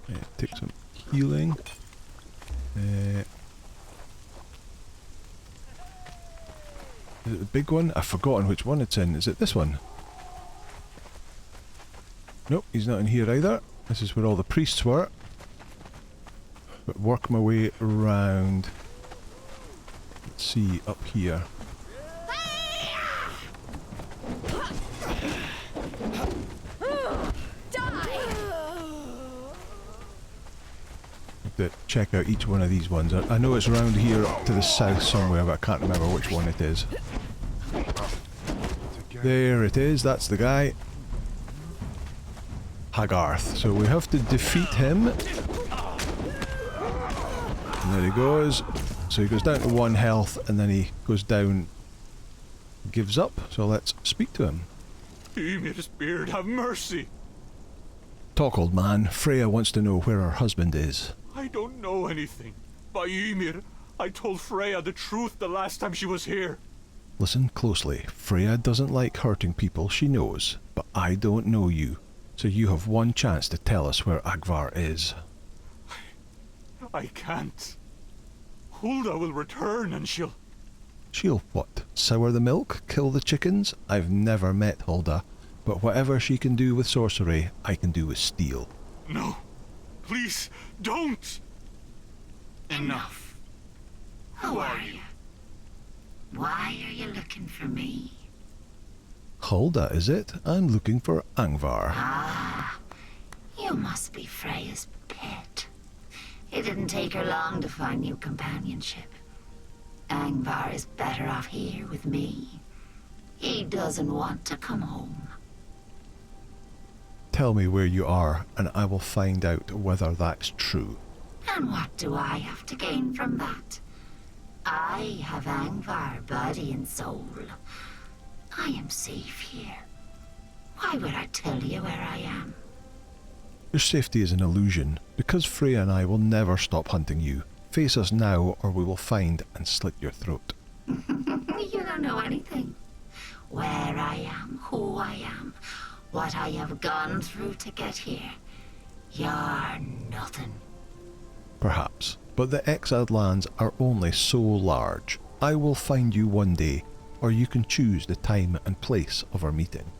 Yeah, take some healing. Is it the big one? I've forgotten which one it's in. Is it this one? Nope, he's not in here either. This is where all the priests were. But work my way around. Let's see, up here. To check out each one of these ones. I know it's around here up to the south somewhere, but I can't remember which one it is. There it is, that's the guy. Asagarth. So we have to defeat him. And there he goes. So he goes down to 1 health and then he goes down, gives up. So let's speak to him. Ymir's beard, have mercy! Talk, old man. Freya wants to know where her husband is. I don't know anything. By Ymir, I told Freya the truth the last time she was here. Listen closely. Freya doesn't like hurting people, she knows. But I don't know you. So you have one chance to tell us where Asagarth is. I can't. Hulda will return and she'll... She'll what? Sour the milk? Kill the chickens? I've never met Hulda. But whatever she can do with sorcery, I can do with steel. No. Please, don't! Enough. Who are you? Why are you looking for me? Hulda, is it? I'm looking for Asagarth. Ah, you must be Freya's pet. It didn't take her long to find new companionship. Asagarth is better off here with me. He doesn't want to come home. Tell me where you are, and I will find out whether that's true. And what do I have to gain from that? I have Asagarth, body and soul. I am safe here. Why would I tell you where I am? Your safety is an illusion, because Freya and I will never stop hunting you. Face us now, or we will find and slit your throat. You don't know anything. Where I am, who I am, what I have gone through to get here. You're nothing. Perhaps, but the exiled lands are only so large. I will find you one day, or you can choose the time and place of our meeting.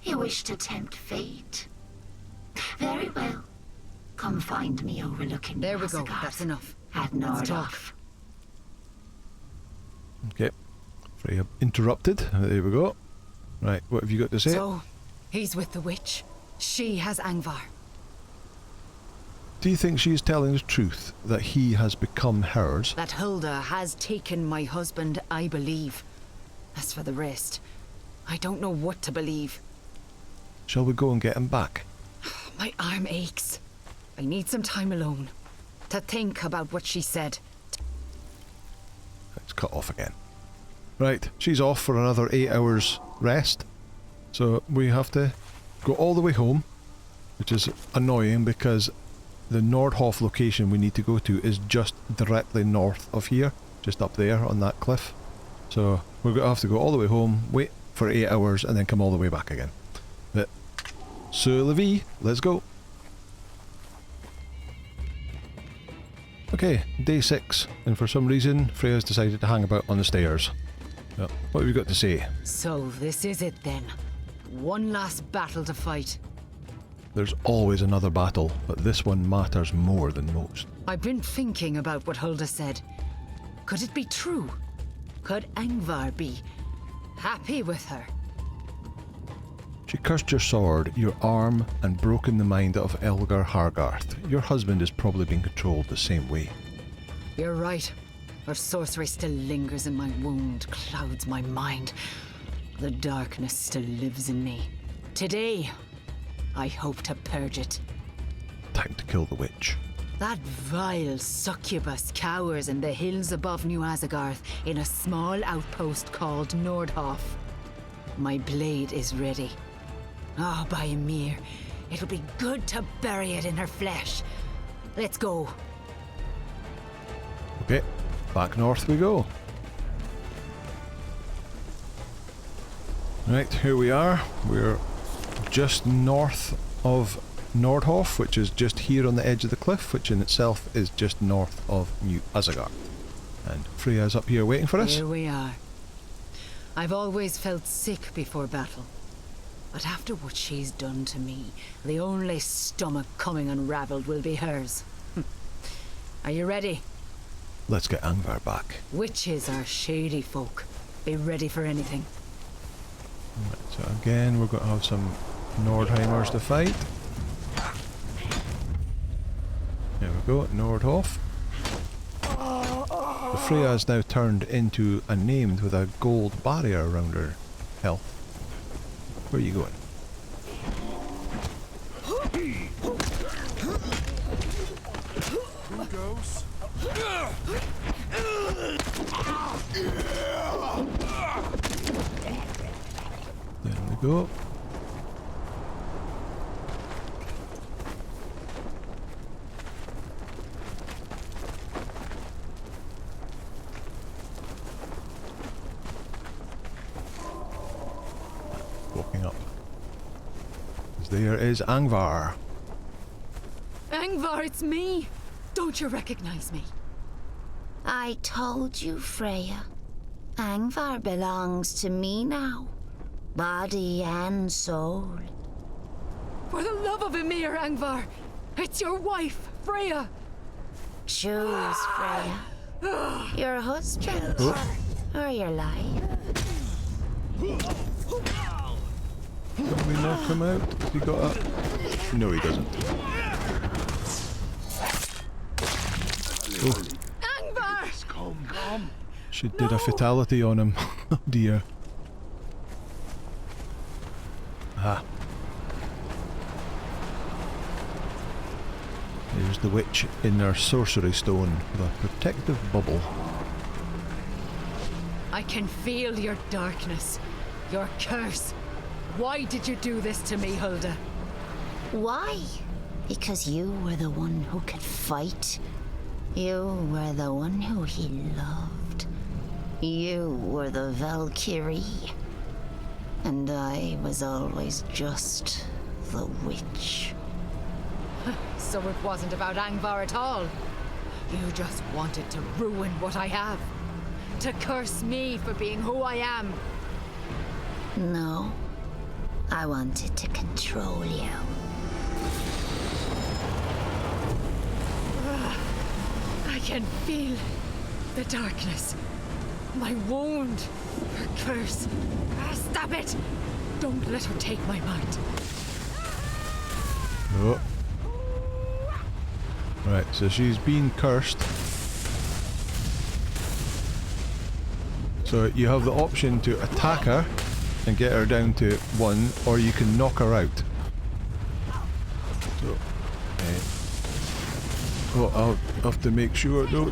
You wish to tempt fate. Very well. Come find me overlooking There we go. Asagarth That's enough. at Let's talk. Nordhof. Okay. Freya interrupted. There we go. Right, what have you got to say? So, He's with the witch. She has Angvar. Do you think she is telling the truth, that he has become hers? That Hulda has taken my husband, I believe. As for the rest, I don't know what to believe. Shall we go and get him back? My arm aches. I need some time alone to think about what she said. It's cut off again. Right, she's off for another 8 hours rest. So we have to go all the way home, which is annoying because the Nordhof location we need to go to is just directly north of here, just up there on that cliff. So we're going to have to go all the way home, wait for 8 hours, and then come all the way back again. But, c'est la vie, let's go. Okay, day 6, and for some reason Freya's decided to hang about on the stairs. What have you got to say? So this is it then. One last battle to fight. There's always another battle, but this one matters more than most. I've been thinking about what Hulda said. Could it be true? Could Angvar be happy with her? She cursed your sword, your arm, and broken the mind of Elgar Hargarth. Your husband is probably being controlled the same way. You're right. Her sorcery still lingers in my wound, clouds my mind. The darkness still lives in me. Today, I hope to purge it. Time to kill the witch. That vile succubus cowers in the hills above New Asagarth in a small outpost called Nordhof. My blade is ready. Ah, by Ymir, it'll be good to bury it in her flesh. Let's go. Okay, back north we go. Right, here we are. We're just north of Nordhof, which is just here on the edge of the cliff, which in itself is just north of New Asagarth. And Freya's up here waiting for us. Here we are. I've always felt sick before battle. But after what she's done to me, the only stomach coming unraveled will be hers. Are you ready? Let's get Angvar back. Witches are shady folk. Be ready for anything. Right, so again, we're going to have some Nordheimers to fight. There we go, Nordhof. The Freya is now turned into a named with a gold barrier around her health. Where are you going? Who goes? There we go. Walking up. There is Angvar. Angvar, it's me! Don't you recognize me? I told you, Freya. Angvar belongs to me now. Body and soul. For the love of Ymir, Angvar! It's your wife, Freya! Choose, Freya. Your husband or your life. Can we knock him out? Has he got a... No, he doesn't. Oh, Angvar! Come. she did a fatality on him. Oh dear. Ah. There's the witch in her sorcery stone with a protective bubble. I can feel your darkness, your curse. Why did you do this to me, Hulda? Why? Because you were the one who could fight. You were the one who he loved. You were the Valkyrie. And I was always just the witch. So it wasn't about Angvar at all. You just wanted to ruin what I have. To curse me for being who I am. No. I wanted to control you. I can feel the darkness. My wound. Her curse. Stop it! Don't let her take my might. Oh. Right, so she's been cursed. So you have the option to attack her and get her down to 1, or you can knock her out. So, oh, I'll have to make sure. No.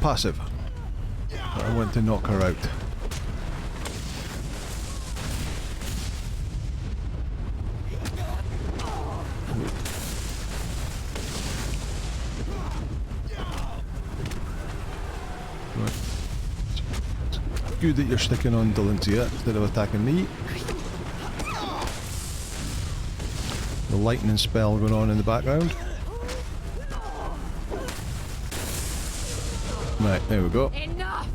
Passive. I want to knock her out. Good that you're sticking on Delancia instead of attacking me. The lightning spell going on in the background. Right, there we go. Enough!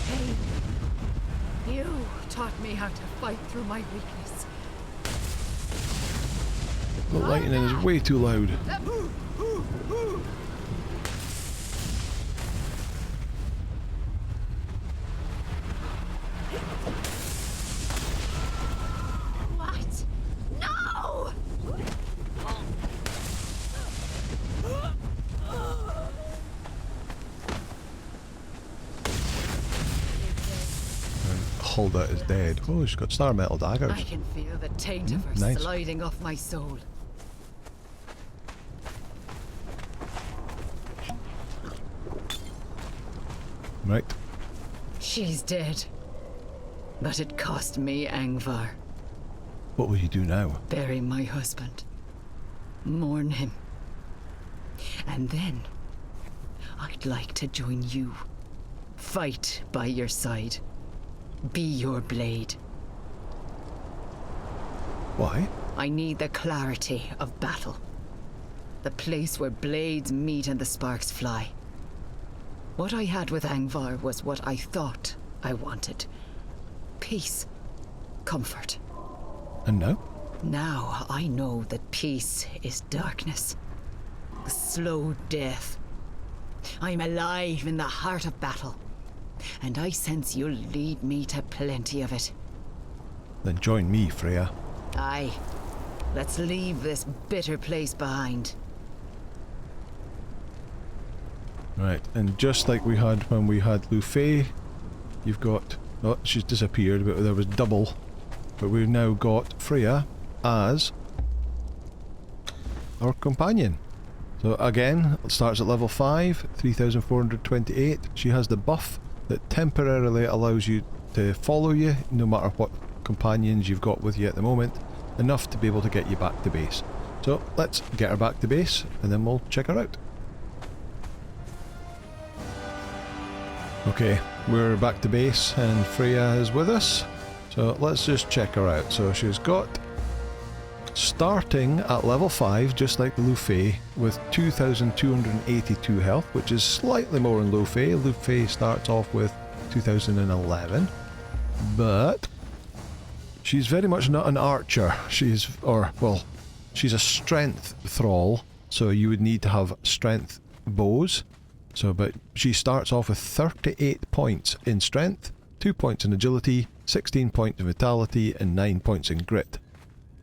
Hey, you taught me how to fight through my weakness. The lightning is way too loud. What? No! Hulda is dead. Oh, she's got star metal daggers. I can feel the taint of her nice. sliding off my soul. Right. She's dead. But it cost me Angvar. What will you do now? Bury my husband. Mourn him. And then, I'd like to join you. Fight by your side. Be your blade. Why? I need the clarity of battle. The place where blades meet and the sparks fly. What I had with Angvar was what I thought I wanted. Peace. Comfort. And now? Now I know that peace is darkness. The slow death. I'm alive in the heart of battle. And I sense you'll lead me to plenty of it. Then join me, Freya. Aye. Let's leave this bitter place behind. Right, and just like we had when we had Lufey, you've got... Oh, she's disappeared, but there was double. But we've now got Freya as our companion. So again, it starts at level 5, 3428. She has the buff that temporarily allows you to follow you, no matter what companions you've got with you at the moment, enough to be able to get you back to base. So let's get her back to base, and then we'll check her out. Okay, we're back to base and Freya is with us. So let's just check her out. So she's got, starting at level 5, just like Lufey, with 2,282 health, which is slightly more than Lufey. Lufey starts off with 2,011, but she's very much not an archer. She's a strength thrall, so you would need to have strength bows. So, but she starts off with 38 points in strength, 2 points in agility, 16 points in vitality, and 9 points in grit.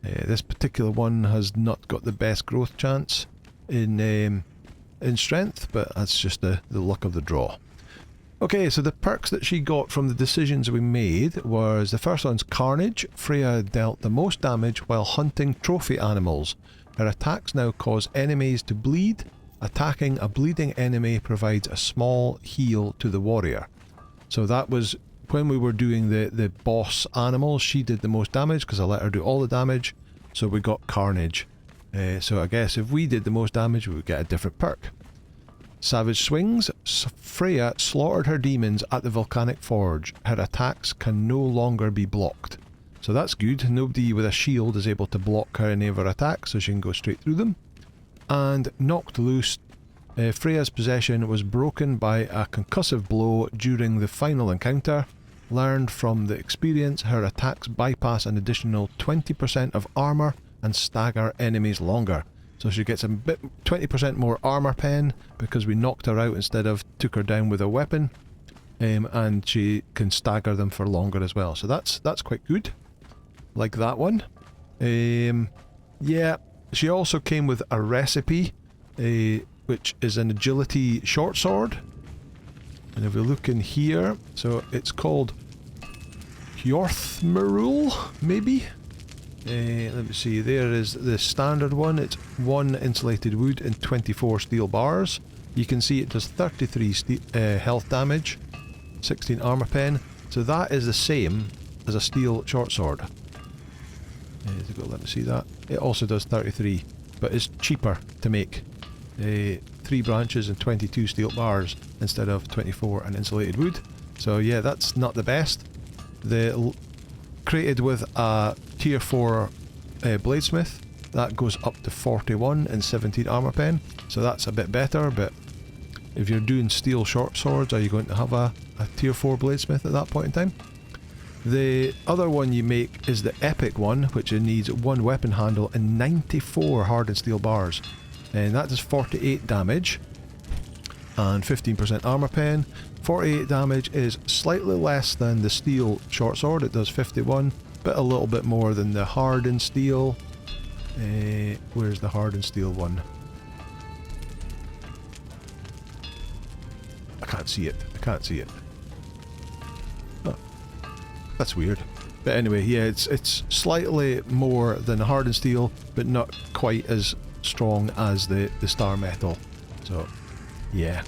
This particular one has not got the best growth chance in strength, but that's just the luck of the draw. Okay, so the perks that she got from the decisions we made was, the first one's Carnage. Freya dealt the most damage while hunting trophy animals. Her attacks now cause enemies to bleed. Attacking a bleeding enemy provides a small heal to the warrior. So that was when we were doing the boss animals. She did the most damage because I let her do all the damage, so we got Carnage. So I guess if we did the most damage, we would get a different perk. Savage Swings. Freya slaughtered her demons at the Volcanic Forge. Her attacks can no longer be blocked. So that's good. Nobody with a shield is able to block her any of her attacks, so she can go straight through them. And Knocked Loose. Freya's possession was broken by a concussive blow during the final encounter. Learned from the experience, her attacks bypass an additional 20% of armor and stagger enemies longer. So she gets a bit 20% more armor pen because we knocked her out instead of took her down with a weapon. And she can stagger them for longer as well. So that's quite good. Like that one. Yeah, she also came with a recipe, which is an agility short sword. And if we look in here, so it's called Hjorthmerul, maybe? Let me see, there is the standard one. It's 1 insulated wood and 24 steel bars. You can see it does 33 health damage, 16 armor pen. So that is the same as a steel short sword. Let me see that. It also does 33, but it's cheaper to make. 3 branches and 22 steel bars instead of 24 and insulated wood. So yeah, that's not the best. Created with a tier 4 bladesmith, that goes up to 41 and 17 armor pen, so that's a bit better. But if you're doing steel short swords, are you going to have a tier 4 bladesmith at that point in time? The other one you make is the epic one, which needs 1 weapon handle and 94 hardened steel bars, and that does 48 damage and 15% armor pen. 48 damage is slightly less than the steel short sword, it does 51, but a little bit more than the hardened steel. Where's the hardened steel one? I can't see it. Oh, that's weird. But anyway, yeah, it's slightly more than the hardened steel, but not quite as strong as the star metal. So, yeah.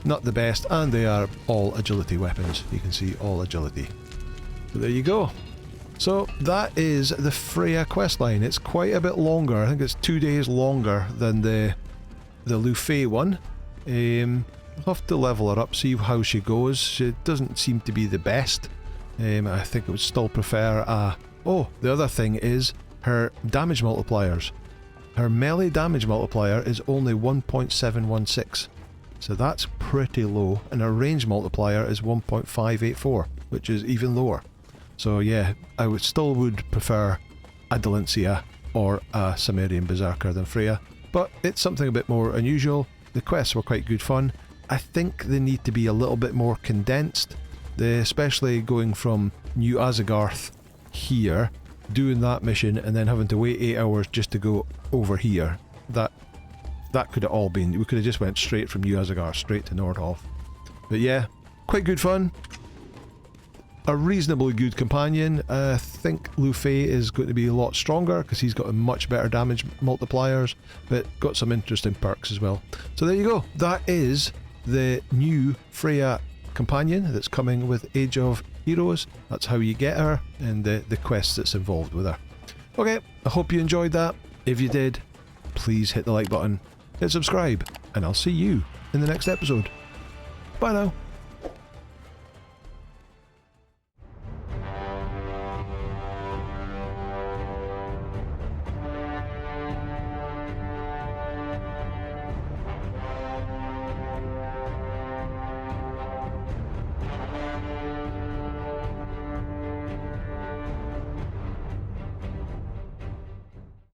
Not the best, and they are all agility weapons. You can see all agility. So there you go. So that is the Freya questline. It's quite a bit longer. I think it's 2 days longer than the Lufey one. I'll have to level her up, see how she goes. She doesn't seem to be the best. I think I would still prefer oh, the other thing is her damage multipliers. Her melee damage multiplier is only 1.716. So that's pretty low, and her range multiplier is 1.584, which is even lower. So yeah, I would prefer a Dalencia or a Cimmerian Berserker than Freya, but it's something a bit more unusual. The quests were quite good fun. I think they need to be a little bit more condensed, especially going from New Asagarth here, doing that mission and then having to wait 8 hours just to go over here. That could have all been, we could have just went straight from New Asagarth straight to Nordhof. But yeah, quite good fun. A reasonably good companion. I think Lufey is going to be a lot stronger because he's got a much better damage multipliers, but got some interesting perks as well. So there you go. That is the new Freya Companion that's coming with Age of Heroes. That's how you get her and the quests that's involved with her. Okay, I hope you enjoyed that. If you did, please hit the like button, hit subscribe, and I'll see you in the next episode. Bye now.